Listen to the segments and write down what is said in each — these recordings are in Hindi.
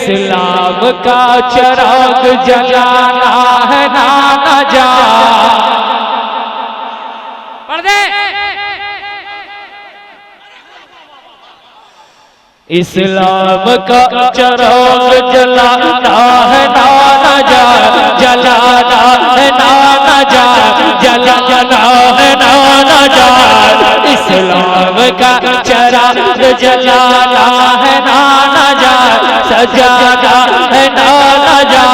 इस्लाम का चिराग जलाना है नाना जा। पढ़ दे। इस्लाम का चिराग जलाना है नाना जा, जलाना है नाना जा, जलाना है नाना जा। इस्लाम का चिराग जलाना है नाना जा, सजाना है नाना जा।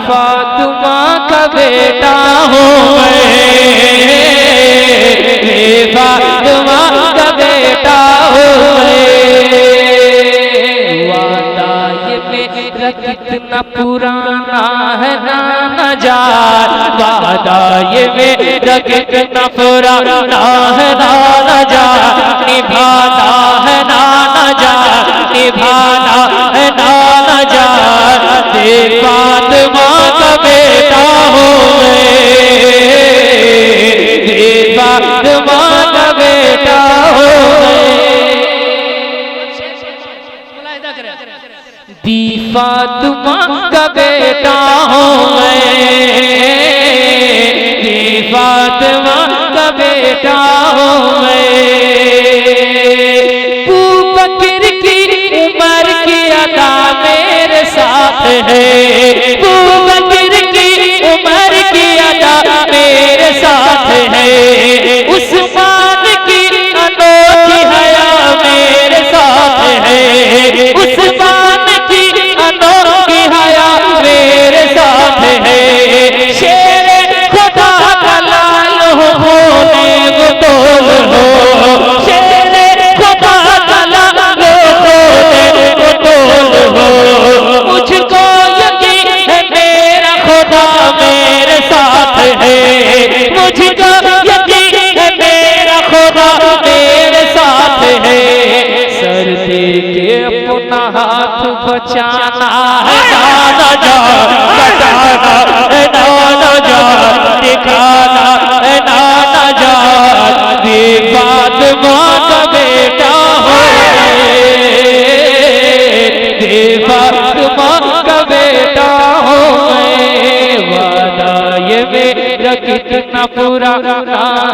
फातिमा का बेटा हूँ मैं, फातिमा का बेटा हूँ कितना पुराना है नाना जान, वादा ये मेरा कितना पुराना है नाना जान, निभाना है नाना जान, निभाना है नाना जान। फातिमा का बेटा हूँ मैं, फातिमा का बेटा हूँ दी, फातिमा का बेटा हूँ मैं, फातिमा का बेटा हूँ मैं। अबू बकर की उम्र की अदा मेरे साथ है, अबू बकर की उम्र की अदा मेरे साथ है। उस्मान की अनोखी हया मेरे साथ है, उस्मान की अनोखी हया मेरे साथ है। शेर खुदा का लाल होने वो तोल हो, शेर खुदा का लाल होने वो तोल हो। मुझको यकीन है मेरा खुदा मेरे साथ है, मुझको यकीन है मेरा खुदा मेरे साथ है। सर दे के अपना हाथ बचाना है नाना जान, बचाना है नाना जान, दिखाना है नाना जान। फातिमा का बेटा हो, फातिमा का बेटा हो। वादा ये मेरा कितना पुराना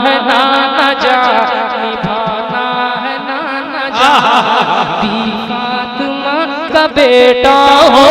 है नाना जान, निभाना है नाना जान। फातिमा का बेटा हो।